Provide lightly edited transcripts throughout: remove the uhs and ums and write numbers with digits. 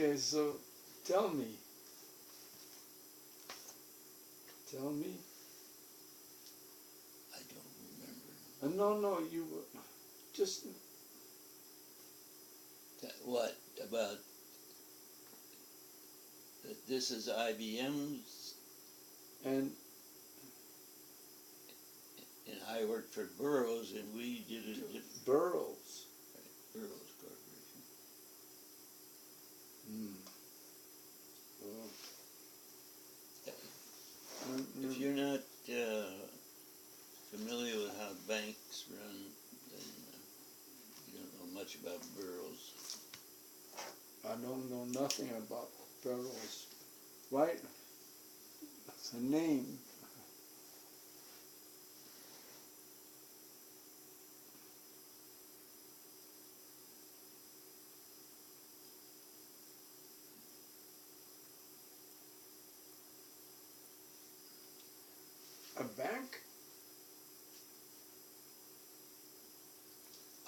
Okay, so tell me. Tell me. I don't remember. No, you just What about this is IBM's, and and I worked for Burroughs, and we did a different Burroughs. Burroughs Corporation. Well, If you're not familiar with how banks run, then you don't know much about Burroughs. I don't know nothing about Burroughs. Right? It's a name. A bank?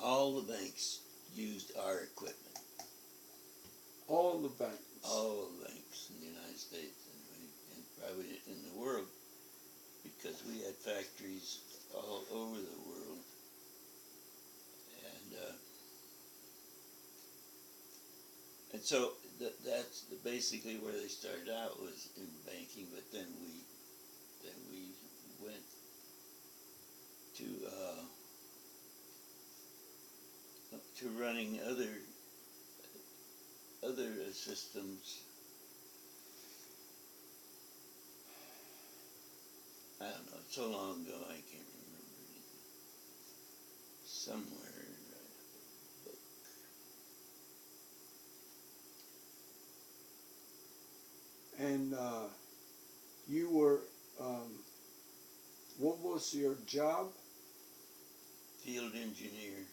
All the banks used our equipment. All the banks. All the banks in the United States and probably in the world, because we had factories all over the world. And so that's basically where they started out, was in banking, but then we went to running other systems. I don't know, it's so long ago I can't remember anything. Somewhere a book. And you were, what was your job? Field engineer.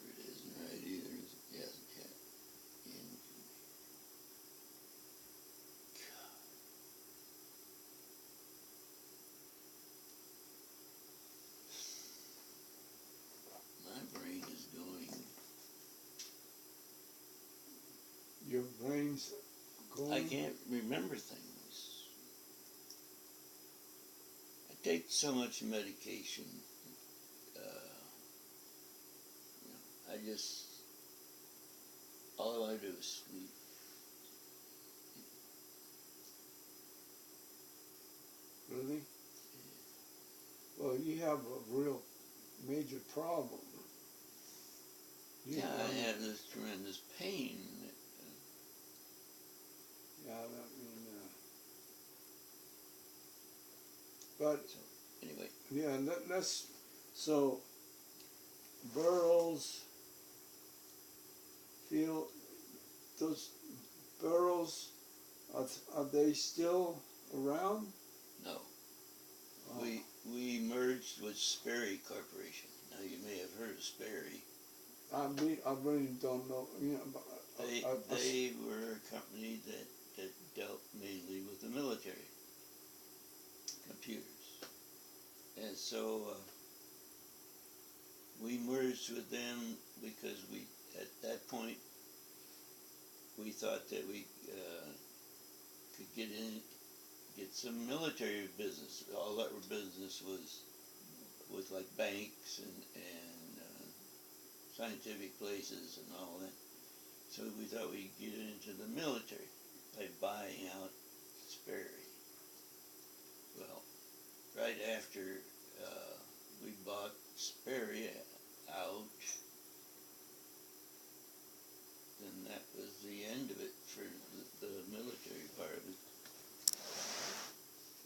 It isn't right either. Yes, yeah. My brain is going. Your brain's going? I can't remember things. I take so much medication. I just, all I want to do is sleep. Really? Well, you have a real major problem. Yeah, I have this tremendous pain. Yeah, I mean, but So, anyway. yeah, let's, so Burroughs, Field, those Burroughs, are they still around? No. Oh. We merged with Sperry Corporation. Now you may have heard of Sperry. I really don't know. You know, They were a company that dealt mainly with the military computers. And so we merged with them because at that point, we thought that we could get some military business. All our business was with like banks and scientific places and all that. So we thought we'd get into the military by buying out Sperry. Well, right after we bought Sperry out, then that was the end of it for the military part of it.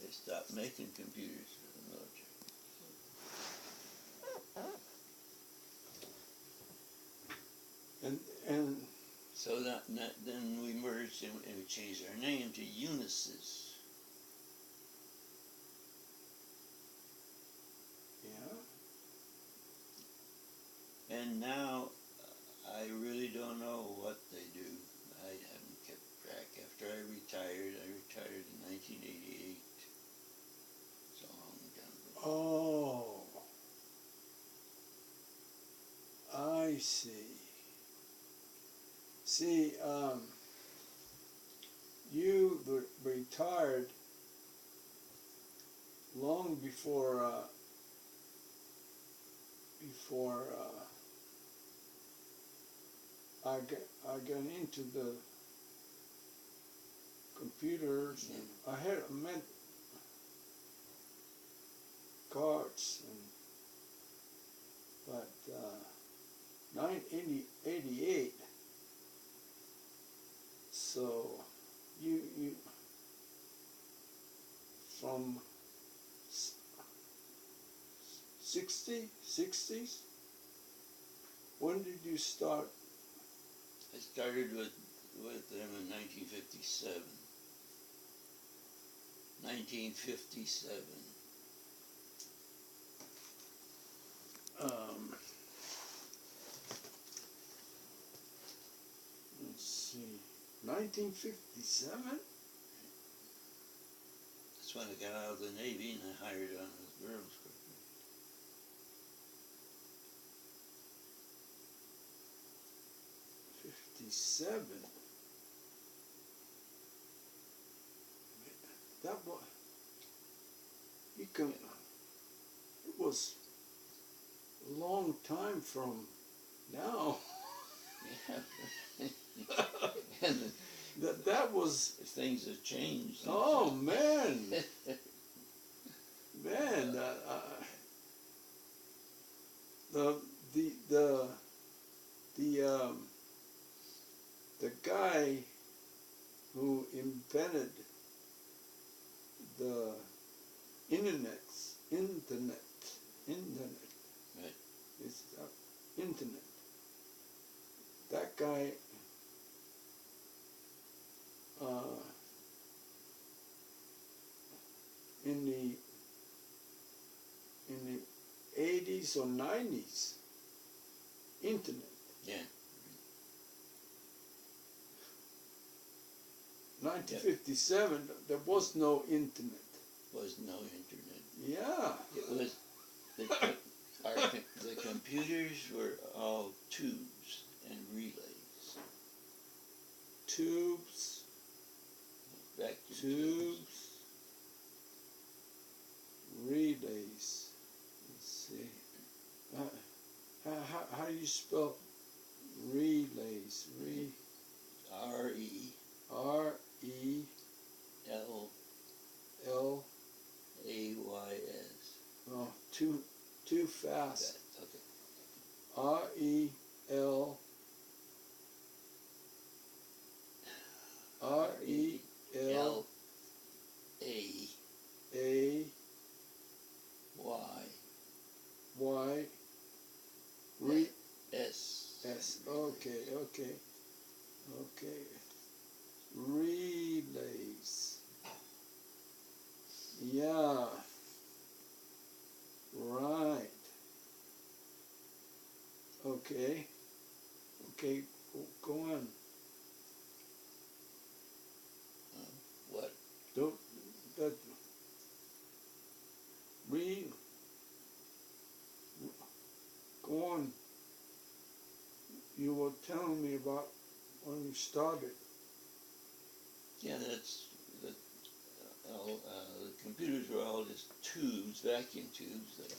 They stopped making computers for the military. and So then we merged and we changed our name to Unisys. Yeah. And now I really don't know what they do. I haven't kept track. After I retired in 1988. It's a long time ago. Oh, I see. See, you retired long before I got into the computers, and I had met cards, but 1988. So you from 60s. When did you start? I started with them in 1957. 1957. Let's see, 1957. That's when I got out of the Navy and I hired on with Burroughs. 57. That was you can. It was a long time from now. Yeah. And That was. things have changed. Oh man, man. The guy who invented the internet, Right. it's internet. That guy in the 80s or 90s, internet. Yeah. 1957, there was no internet. Was no internet. Yeah. It was the computers were all tubes and relays. Tubes. Vacuum Tubes. Relays. Let's see. How do you spell relays? R-E. R-E. L. L. A-Y-S. Oh, too fast. Okay. R-E-L. R-E-L. A. A. Y. Y. S. S. Okay. Relays. Yeah. Right. Okay. Go on. What? Don't that go on. You were telling me about when you started. Yeah, that's the computers were all just tubes, vacuum tubes. And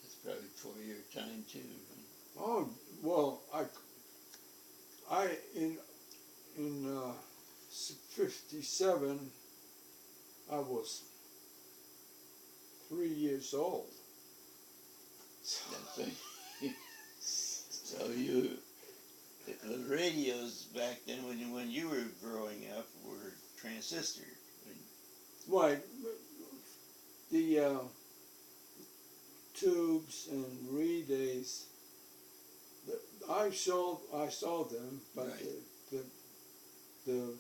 that's probably before your time too. Oh well, I in 57, I was 3 years old. That's right. So the radios back then, when you were growing up, were transistor. Right. The tubes and relays. I saw them, but Right. the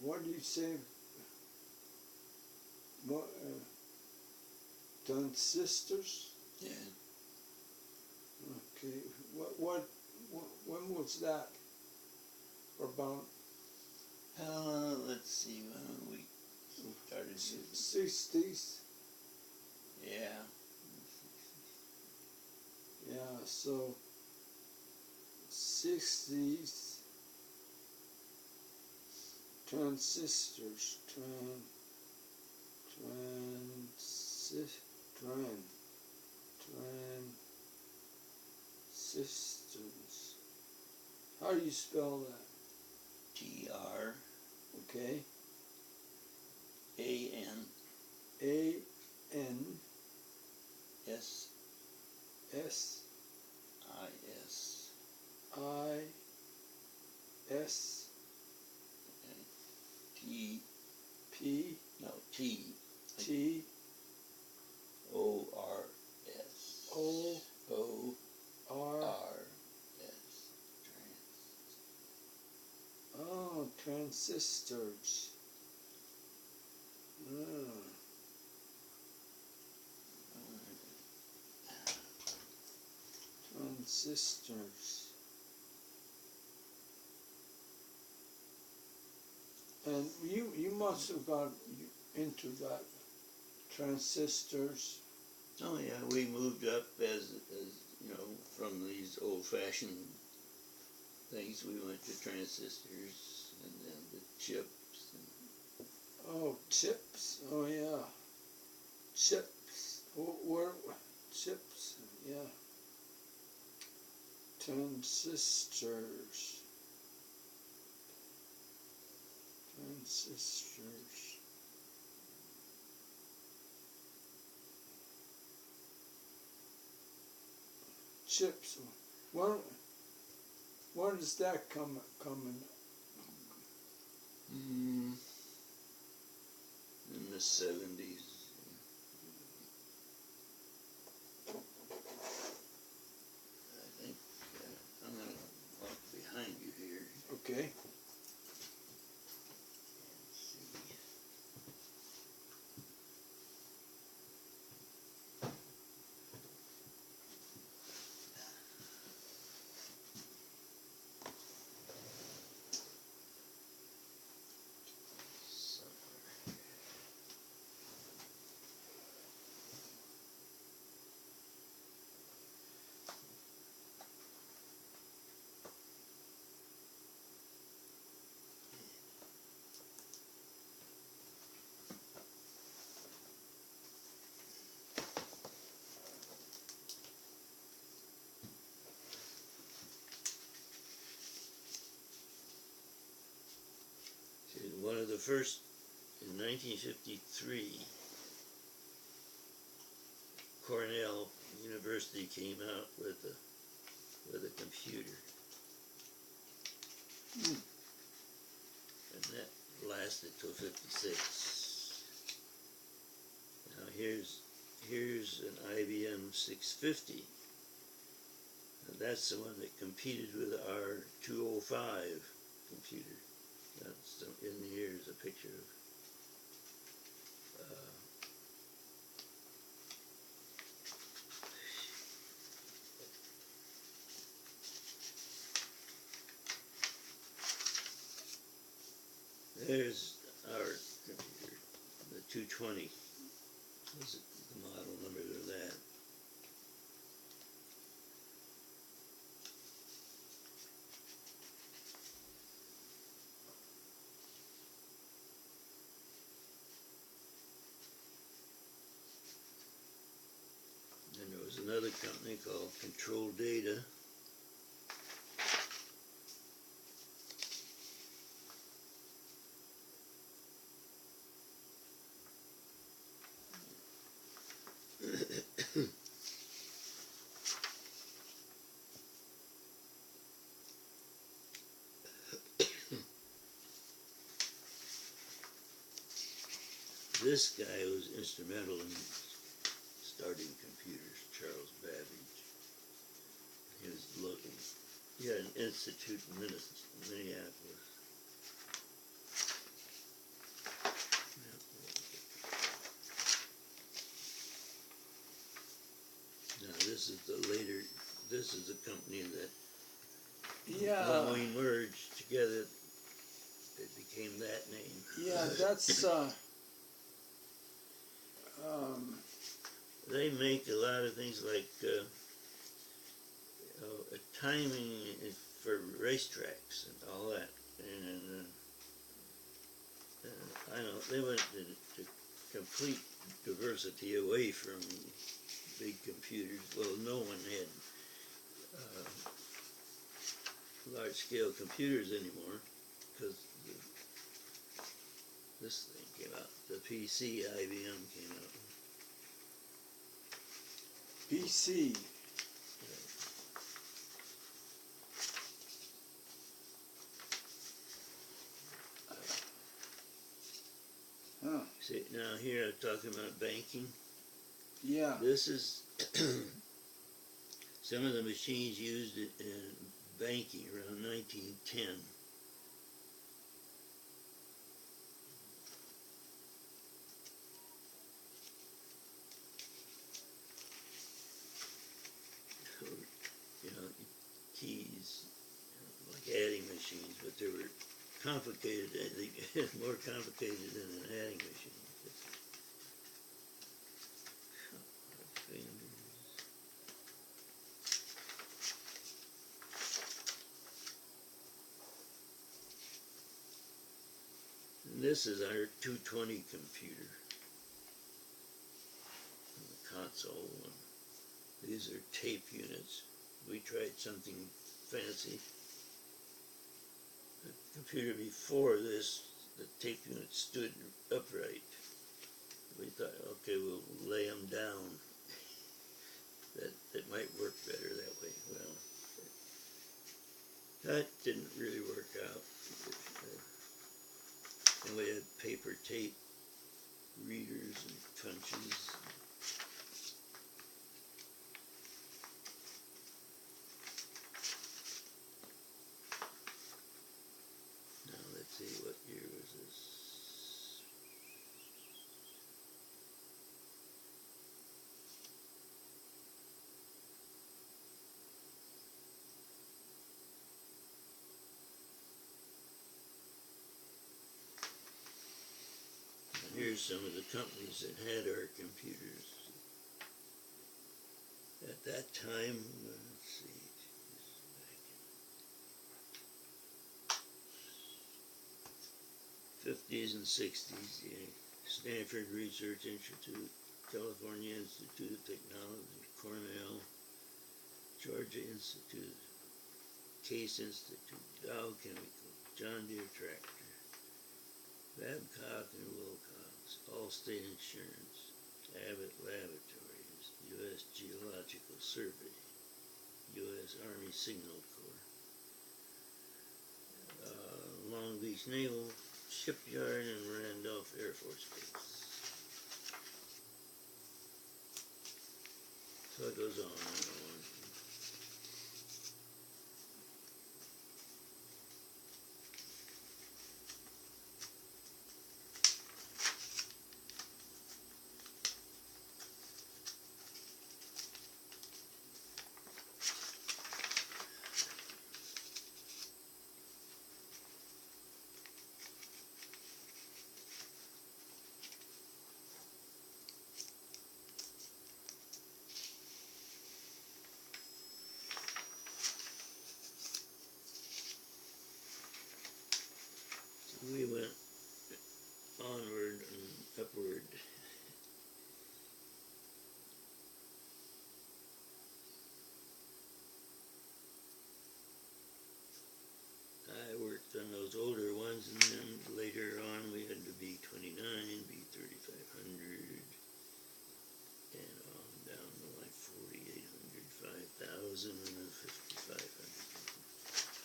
what do you say? What transistors? Yeah. Okay. When was that? About Let's see, when we started using. 60s. Yeah. Yeah. So 60s transistors. Transistors. How do you spell that? TRAN. Okay. AN. S. S. IS. IS. T. P. No, T. T. ORS. O. R. ORS. Oh, transistors. Transistors. And you must have got into that transistors. Oh yeah, we moved up as you know, from these old-fashioned things. We went to transistors and then the chips. Oh, chips. Oh yeah, chips. Where chips? Yeah. Transistors. Transistors. Chips. When does that come In the 70s. I think I'm going to walk behind you here. Okay. One of the first, in 1953, Cornell University came out with a computer. And that lasted till 56. Now here's an IBM 650. And that's the one that competed with our 205 computer. That's in here is a picture of there's our computer, the 220 was the model number of that. And there was another company called Control Data. This guy was instrumental in starting computers, Charles Babbage. Yeah, an institute in Minneapolis. Now this is the later, this is the company that when we merged together, it became that name. Yeah, that's They make a lot of things like timing for racetracks and all that. And I know they went to complete diversity away from big computers. Well, no one had large-scale computers anymore because this thing came out. The PC, IBM came out. PC. Huh. See, now here I'm talking about banking. Yeah. This is some of the machines used in banking around 1910. You know, keys, like adding machines, but they were complicated, more complicated than an adding machine. And this is our 220 computer, the console. These are tape units. We tried something fancy. The computer before this, the tape unit stood upright. We thought, okay, we'll lay them down. That might work better that way. Well, that didn't really work out. And we had paper tape readers and punches. Now let's see, what year was this? Here's some of the companies that had our computers. At that time, let's see, back in 50s and 60s, the Stanford Research Institute, California Institute of Technology, Cornell, Georgia Institute, Case Institute, Dow Chemical, John Deere Tractor, Babcock and Wilcox, Allstate Insurance, Abbott Laboratories, U.S. Geological Survey, U.S. Army Signal Corps, Long Beach Naval Shipyard, and Randolph Air Force Base. So it goes on and on. We went onward and upward. I worked on those older ones, and then later on we had the B-29, B-3500, and on down to like 4800, 5000, and then 5500.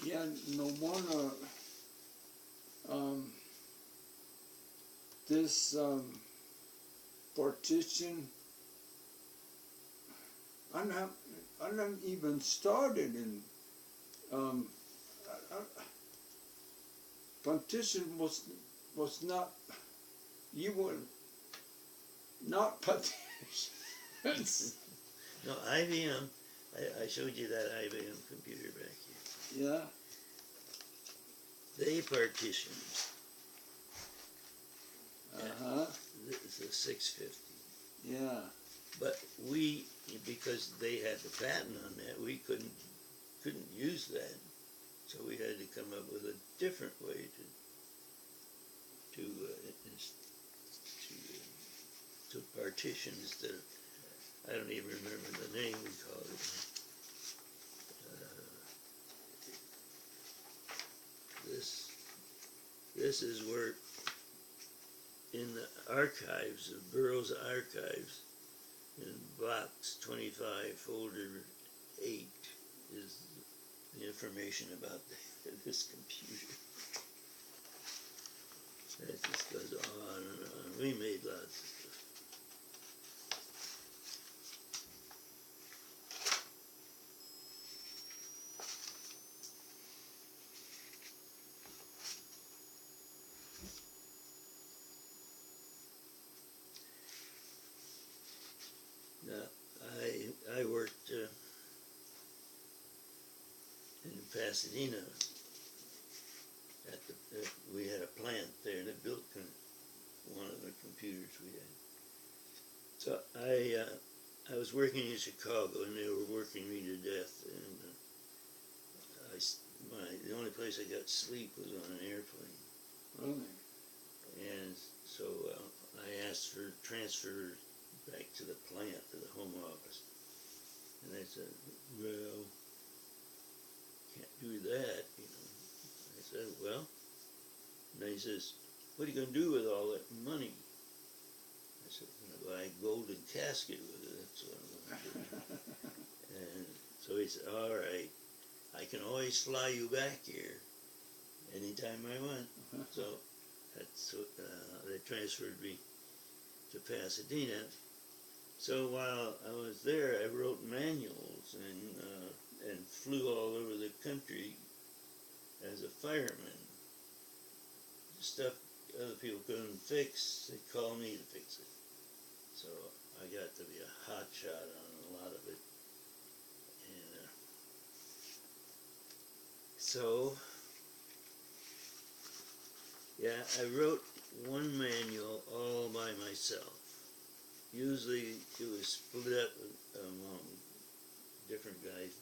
Yeah, no wonder this partition, I not even started in partition was not, you were not partitions. No, IBM, I showed you that IBM computer back here. Yeah. They partitioned. Uh-huh. It's a 650. Yeah. But we, because they had the patent on that, we couldn't use that. So we had to come up with a different way to partition instead of, I don't even remember the name we called it. This is where in the archives, the Burroughs archives, in box 25, folder 8, is the information about this computer. That just goes on and on. We made lots of stuff. I worked in Pasadena. We had a plant there that built one of the computers we had. So I was working in Chicago, and they were working me to death. And the only place I got sleep was on an airplane. Really? And so I asked for transfer back to the plant, to the home office. And they said, well, can't do that, you know. I said, well, and he says, what are you going to do with all that money? I said, I'm going to buy a golden casket with it, that's what I'm going to do. And so he said, all right, I can always fly you back here anytime I want. So that's what, they transferred me to Pasadena. So while I was there, I wrote manuals and flew all over the country as a fireman. Stuff other people couldn't fix, they'd call me to fix it. So I got to be a hot shot on a lot of it. And so, yeah, I wrote one manual all by myself. Usually it was split up among different guys.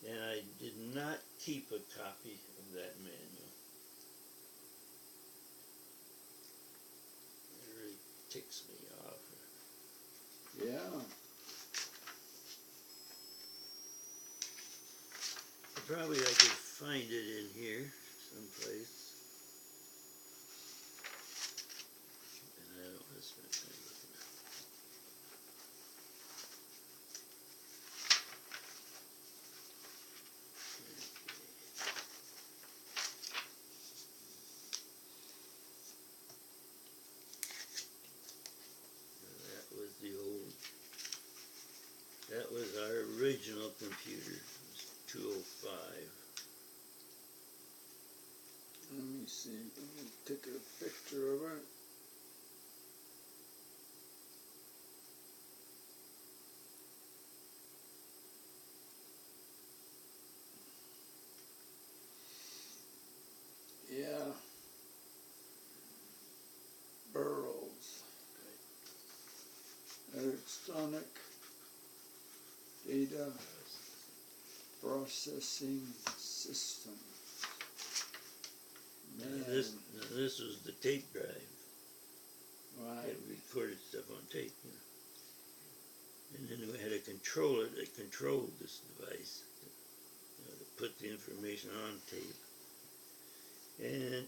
And I did not keep a copy of that manual. It really ticks me off. Yeah. Probably I could find it in here someplace. And I don't want to spend time looking at it. That was our original computer. It was 205. Let me see. Let me take a picture of it. Yeah. Burroughs. Electronic data processing system. Man. This was the tape drive. Right. It recorded stuff on tape, you know. And then we had a controller that controlled this device, you know, to put the information on tape. And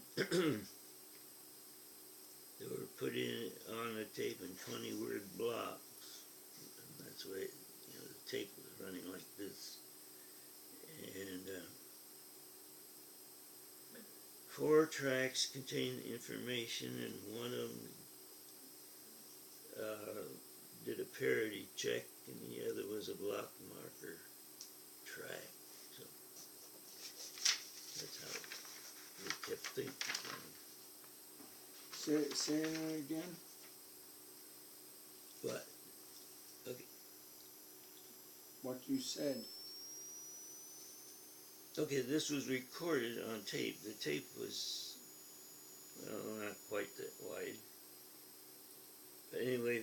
they were put in on the tape in 20-word blocks. And that's why, you know, the tape was running like this. And 4 tracks contained information, and one of them did a parity check, and the other was a block marker track. So that's how we kept thinking. Say that again. But okay, What you said. okay, this was recorded on tape. The tape was, well, not quite that wide. But anyway,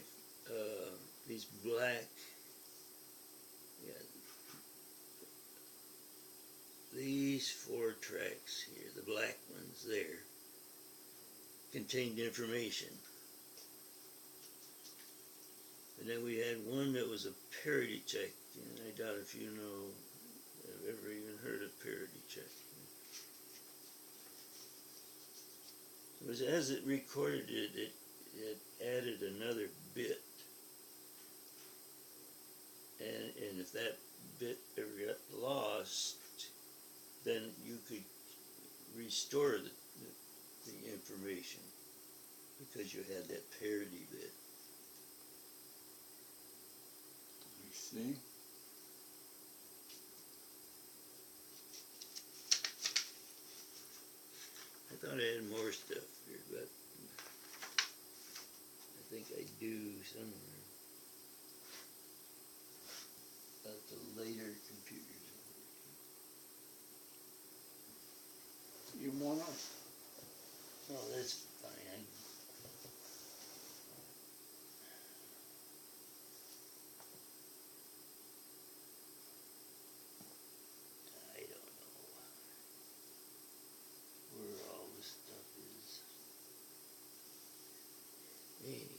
these black, yeah, these 4 tracks here, the black ones there, contained information. And then we had one that was a parity check, and I doubt if you know, have ever even heard of parity check. It was, as it recorded it, it added another bit. And if that bit ever got lost, then you could restore the information because you had that parity bit. I see. I thought I had more stuff here, but I think I do somewhere. At the later computers. You wanna? Oh, that's fine. I don't know where all this stuff is. Anyway.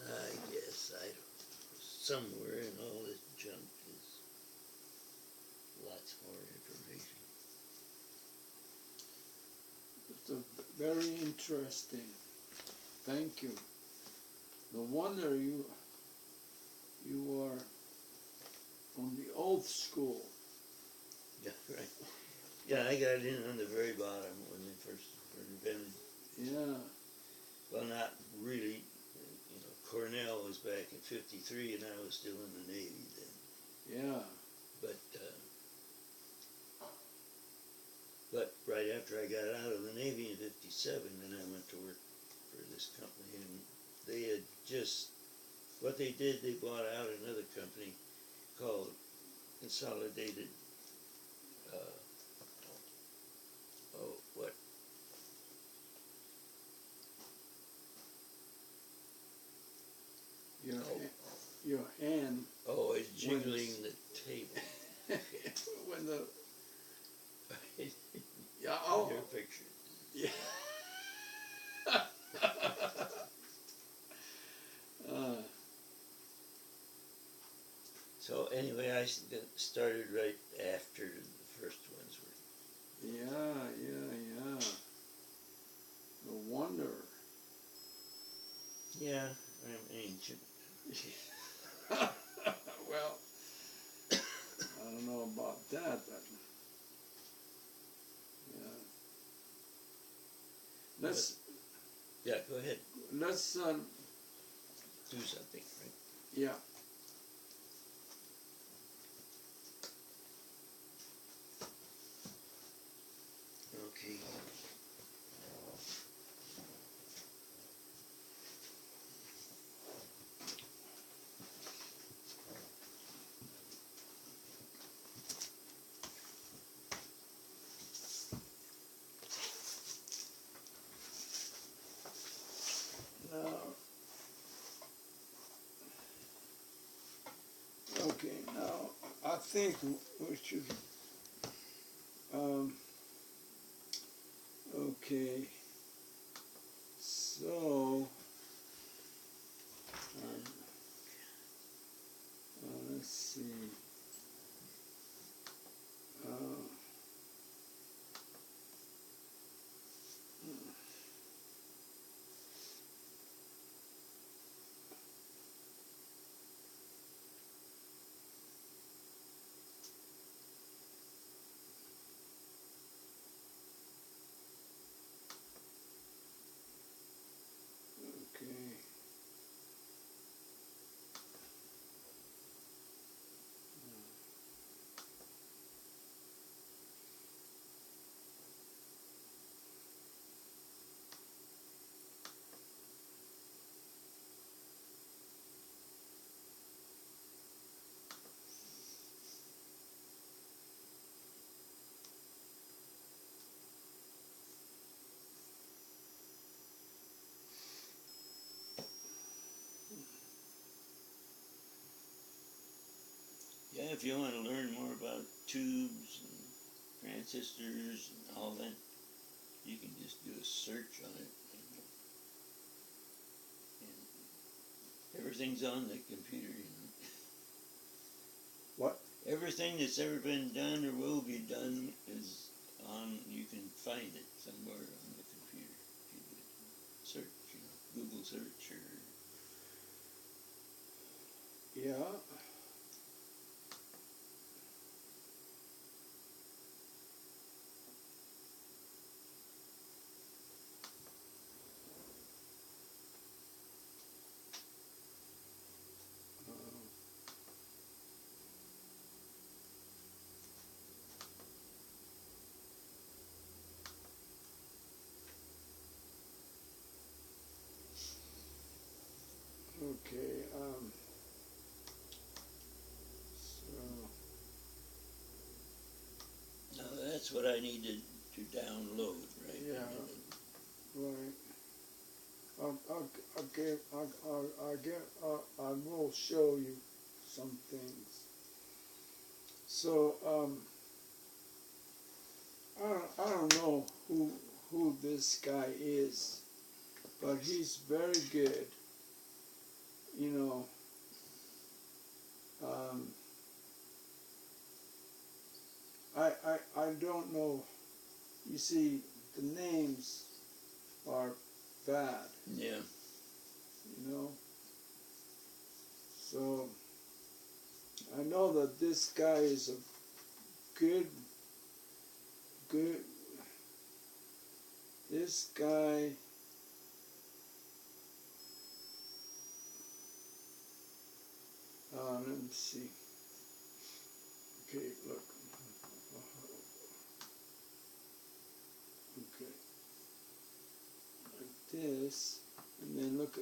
I guess, I don't know. Somewhere in all this junk is lots more information. It's very interesting. Thank you. No wonder you are from the old school. Yeah, right. Yeah, I got in on the very bottom when they first were invented. Yeah. Well, not really. You know, Cornell was back in '53, and I was still in the Navy then. Yeah. But right after I got out of the Navy in '57, then I went to work for this company, and they had just, what they did, they bought out another company called Consolidated, what? Your hand. Oh, it's jiggling the table. When the. Yeah. Oh. Your picture. Yeah. So anyway, I started right after the first ones were. Yeah. No wonder. Yeah, I'm ancient. Well, I don't know about that, but yeah. Let's. Yeah, go ahead. Let's. Do something, right? Yeah. Okay. think we should, okay, so, let's see, okay. Yeah, if you want to learn more about tubes and transistors and all that, you can just do a search on it. And everything's on the computer, you know. What? Everything that's ever been done or will be done is on, you can find it somewhere on the computer. If you do search, you know, Google search or... Yeah. Okay, so, Now that's what I needed to download, right? yeah, right. I will show you some things. So, I don't know who this guy is, but he's very good. You know, I don't know. You see, the names are bad. Yeah. You know. So I know that this guy is a good. This guy. Let me see. Okay, look. Okay. Like this, and then look.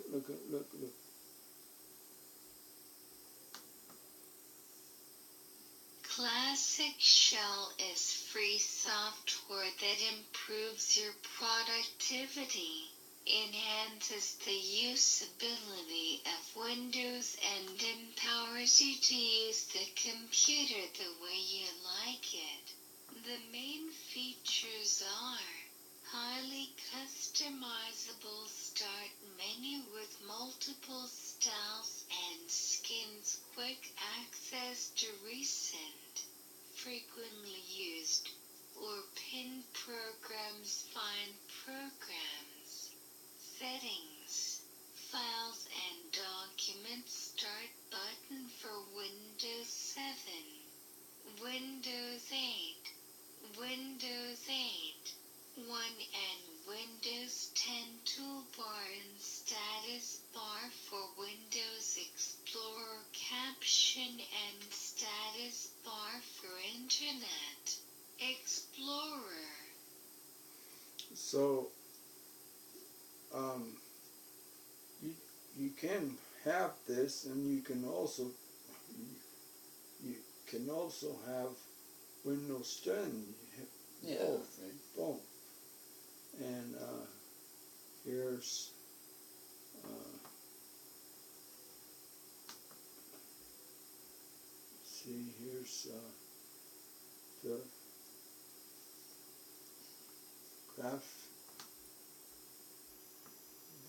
Classic Shell is free software that improves your productivity, enhances the usability of Windows, and empowers you to use the computer the way you like it. The main features are highly customizable start menu with multiple styles and skins, quick access to recent, frequently used, or pinned programs, find programs, settings, files and documents, start button for Windows 7, Windows 8, Windows 8, 1 and Windows 10 toolbar and status bar for Windows Explorer, caption and status bar for Internet Explorer. So, you can have this, and you can also have Windows 10. Yeah. Both, Right. both. And here's see, here's is the graph,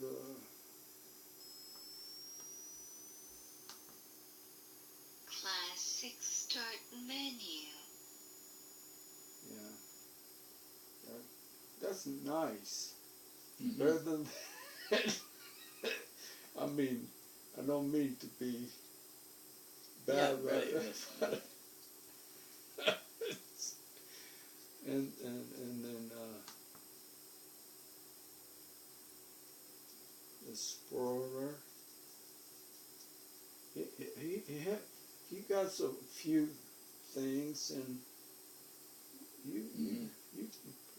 the Classic Start menu. yeah, that's nice. Mhm. Better than that. I mean, I don't mean to be bad, Yeah, right, but and then the Explorer. He got a few things, and Mhm. you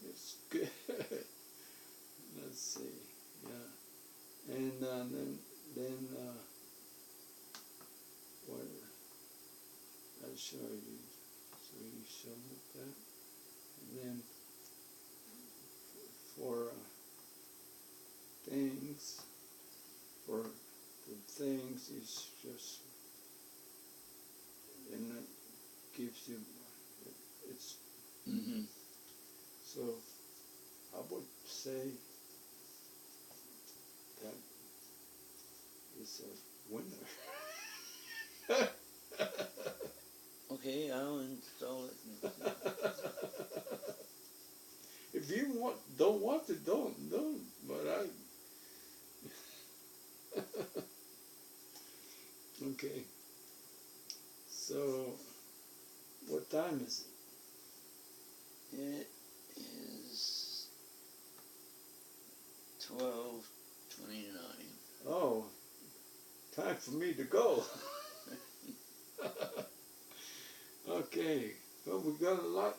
it's good. Let's see, yeah, and then what? I'll show you. So you show that, and then for things, for the things is just, and it gives you, it's, Mhm. so I would say that is a winner. Okay, I'll install it. If you don't want to, don't, but okay. So, what time is it? It is 12:29. Oh, time for me to go. Okay. Well, we got a lot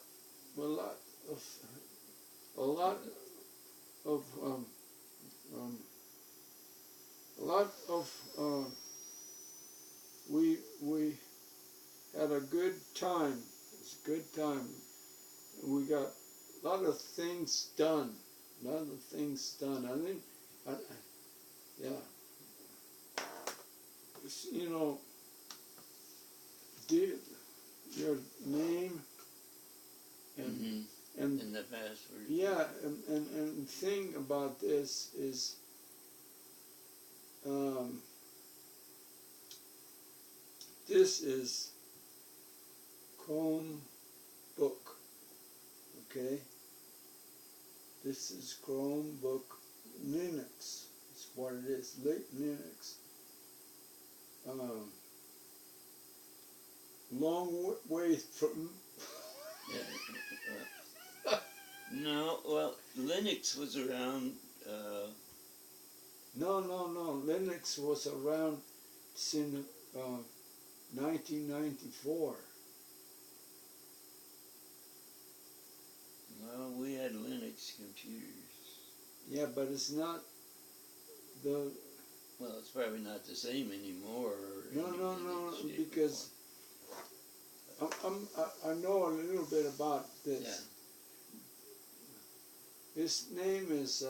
of, a lot of, um, a lot of, we had a good time. It's a good time. We got a lot of things done. A lot of things done. I think, yeah. You know, your name and Mhm. and And the password. yeah, and thing about this is, this is Chromebook, okay? This is Chromebook Linux. It's what it is, Linux. Long way from. No, well, Linux was around. No. Linux was around since 1994. Well, we had Linux computers. Yeah, but it's not the. Well, it's probably not the same anymore. No, because I know a little bit about this. Yeah. His name is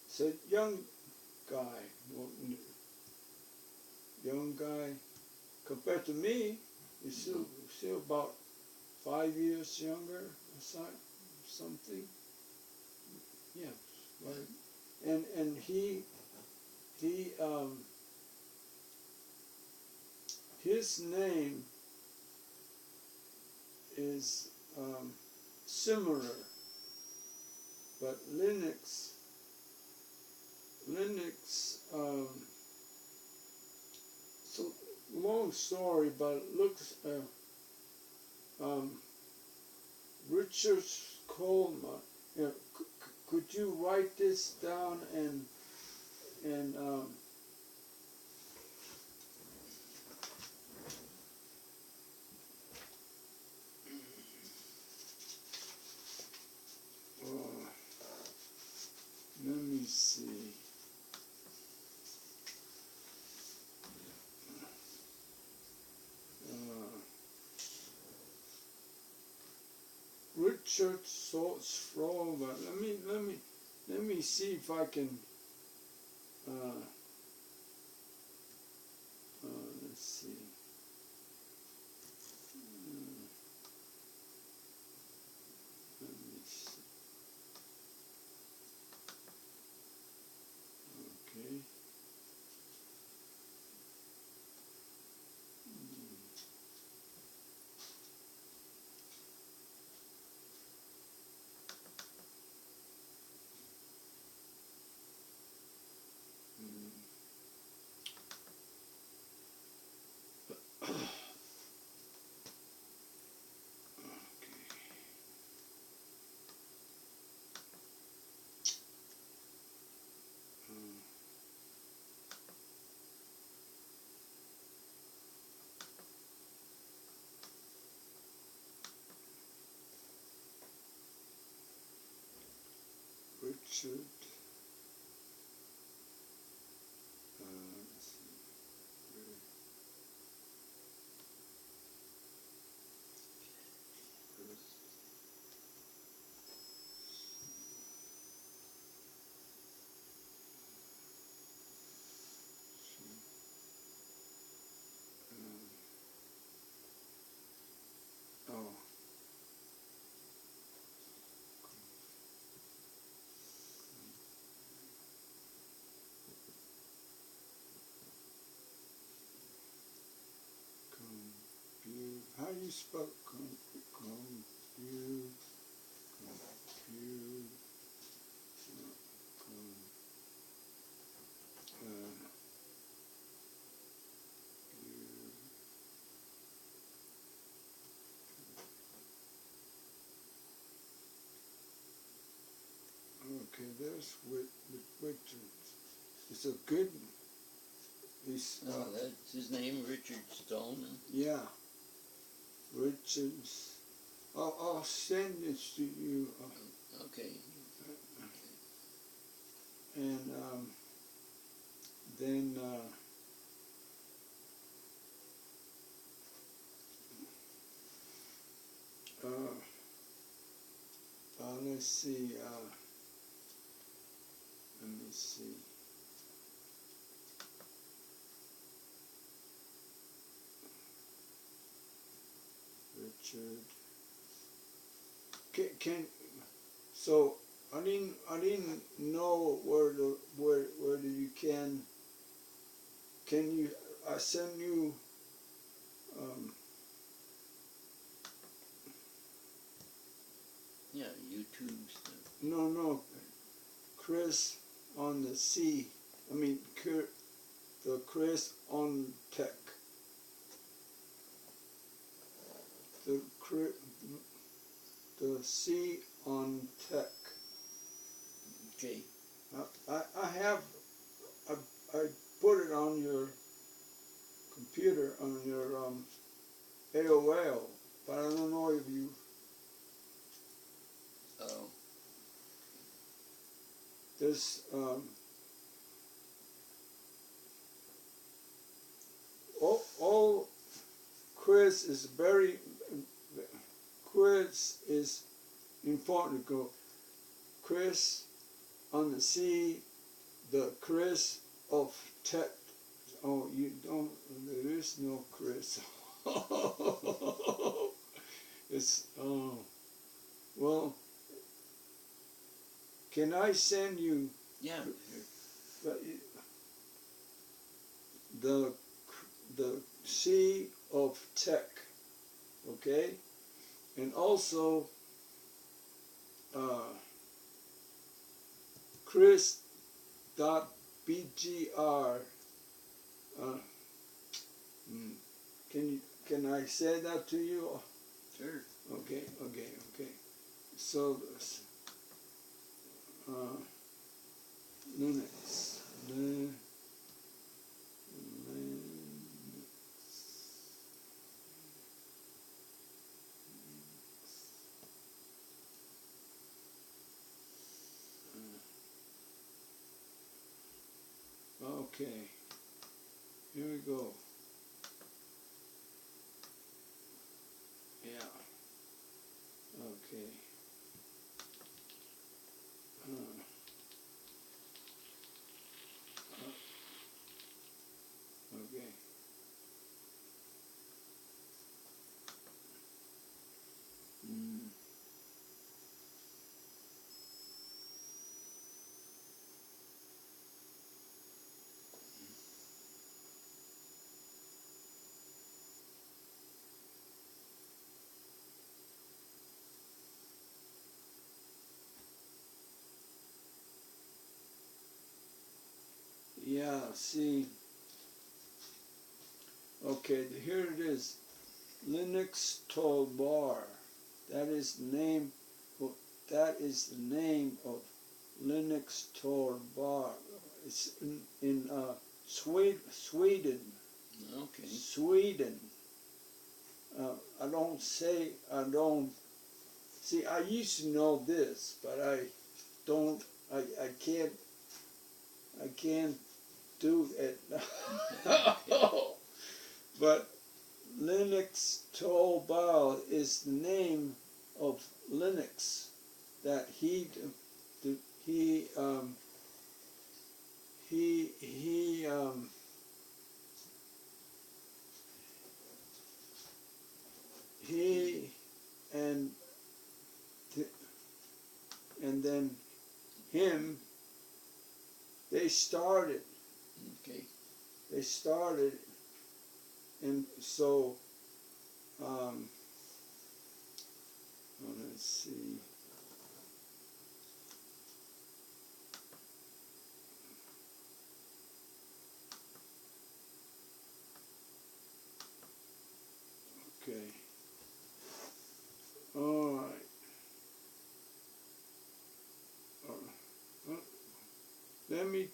it's a young guy, compared to me. He's still about 5 years younger or something. Yeah, right. And he his name is similar, but Linux, it's a long story, but it looks, Richard Coleman, you know, could you write this down and let me see. Richard Schroeder. Let me see if I can let's see. Let me see. Okay. Richard. Let's see. Oh. How do you spell compute? Compute. Okay, there's Richard. It's a good. It's, that's his name, Richard Stallman. yeah, Richards. I'll send this to you. Okay. And then let's see. Let me see. Richard. Can so I didn't know where you can you I send you Yeah, YouTube stuff. no Chris on the C. I mean the Chris on Tech. The C on Tech. Okay. I have I put it on your computer on your AOL, but I don't know if you. Oh. There's all quiz is very quiz is important. Go Chris on the C, the Chris of Tech. Oh, you don't. There is no Chris. It's well. Can I send you? Yeah. Sure. The C of Tech, okay, and also Chris.bgr. Can I say that to you? Sure. Okay. So Linux. Okay, here we go. Yeah. Okay. see. Okay, here it is. Linux Toolbar. That is the name. That is the name of Linux Toolbar. It's in Sweden. Okay. Sweden. I don't see. I used to know this, but I don't. I can't do it. But Linux Toolbar is the name of Linux that he and then him, they started, Okay. and so let's see. Okay. All right. Let me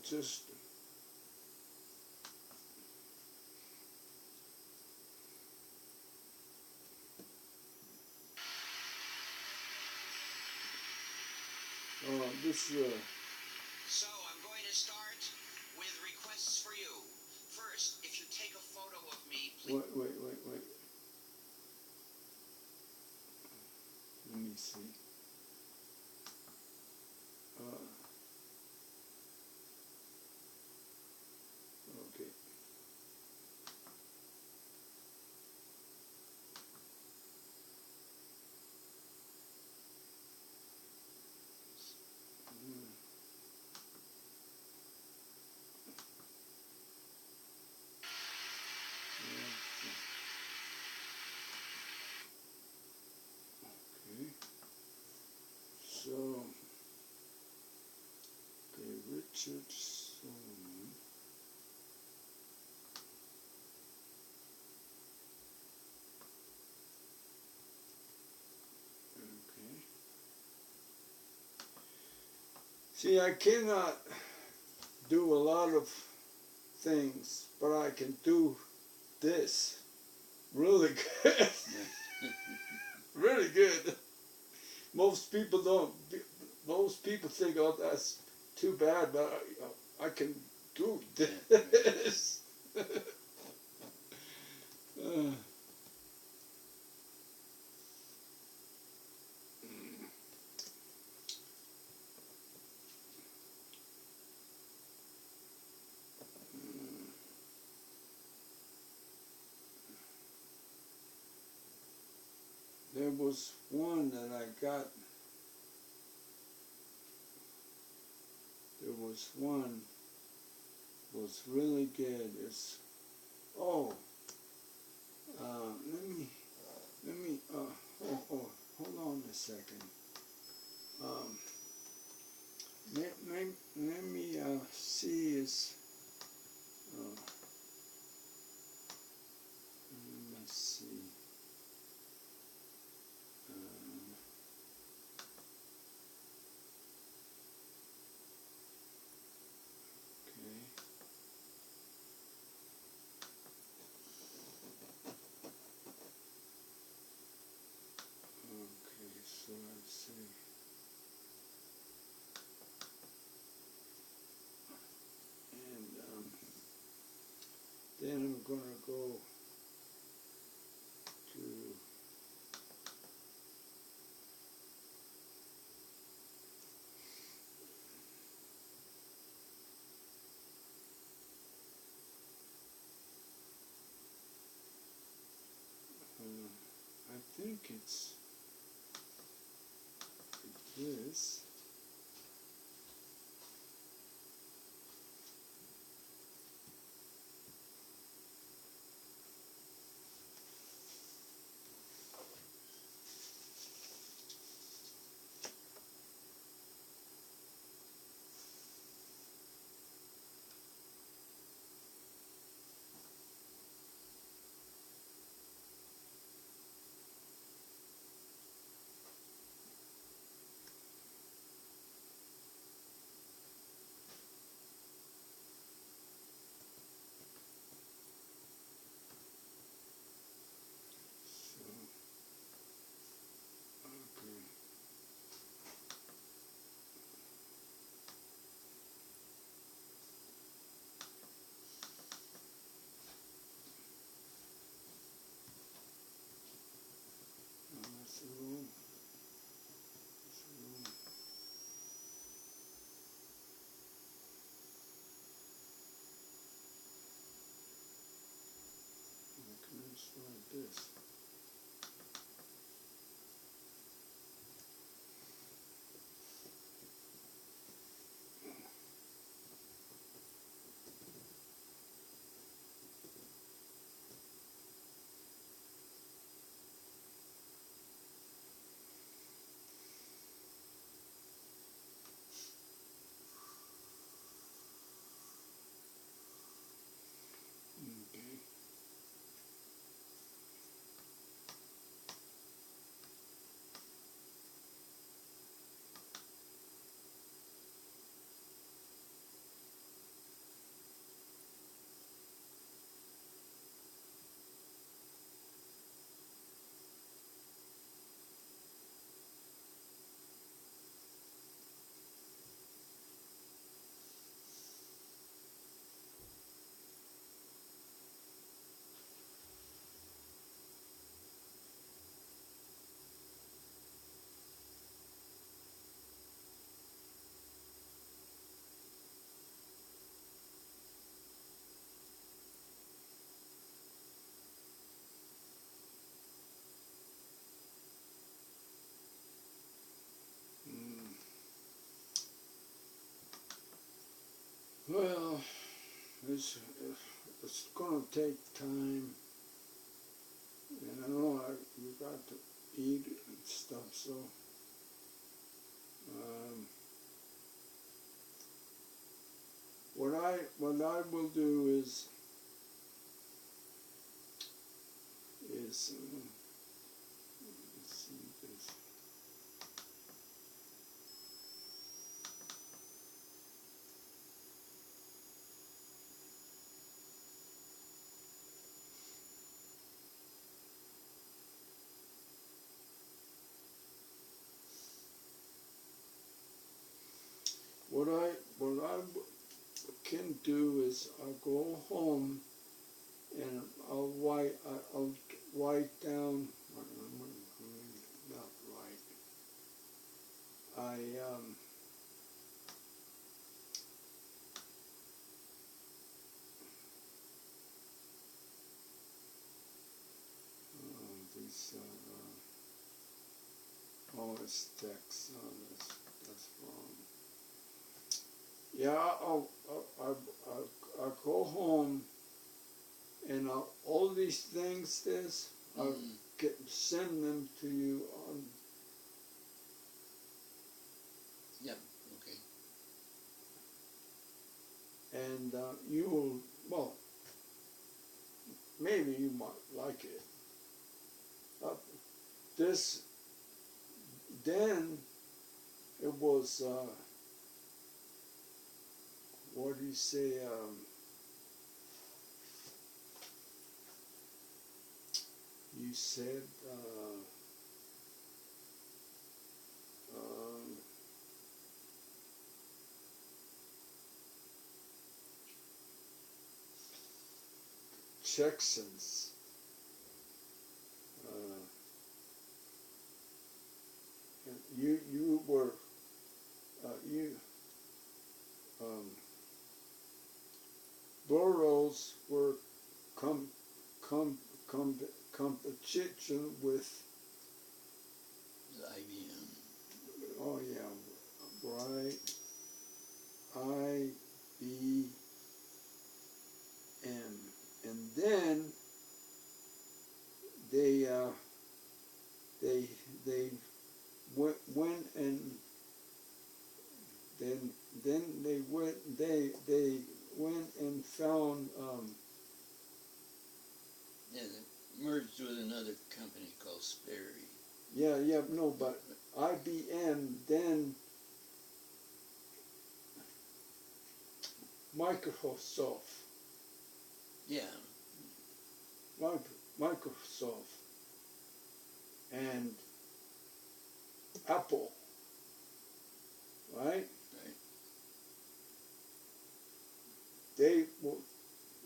just this So I'm going to start with requests for you. First, if you take a photo of me, please. wait. Let me see. Okay. Okay. So, okay, Richard Solomon. Okay. See, I cannot do a lot of things, but I can do this really good. Really good. Most people don't. Most people think, "Oh, that's too bad," but I can do this. There was one that I got. There was one was really good. It's hold on a second. Let me see his. Let me see. Okay. Okay, so let's see. And then I'm gonna go to I think it's this. like this. Okay. Mm. Well, it's it's gonna take time, and I know we got to eat and stuff. So, um, what I will do is let's see this. What I can do is I'll go home and I'll write down. Not write. I these oh, it's text. Oh, that's wrong. Yeah, I'll go home and all these things. I'll send them to you on. Yep. Okay. And you will, well, maybe you might like it. This, then it was, what do you say, you said, Texans. You were Burroughs were competition with The IBM. oh yeah, right, IBM, and then they went and then they went and found Yeah, they merged with another company called Sperry. yeah no, but IBM then Microsoft Yeah. Microsoft and Apple, right? Right. They were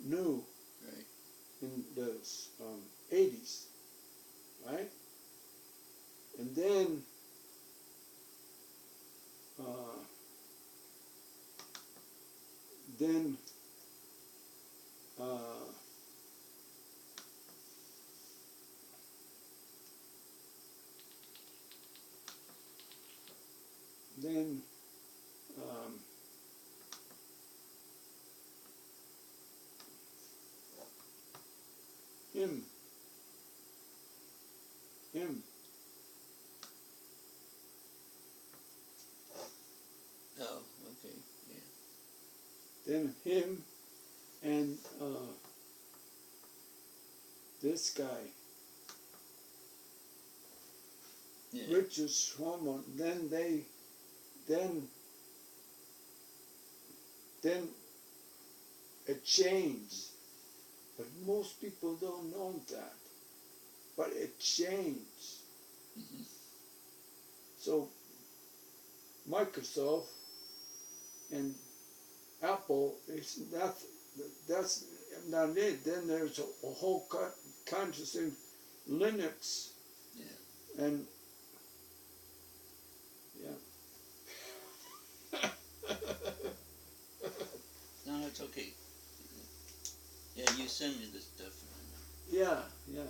new Right. in the 80s, right? And then then then him. Oh, okay, yeah. Then him and this guy, Yeah. Richard Swammer. Then it changed, but most people don't know that. But it changed. Mm-hmm. So Microsoft and Apple is not. That's not it. Then there's a whole kinds of things, Linux, Yeah. and yeah. No, it's okay. Yeah, you send me this stuff. Yeah, yeah.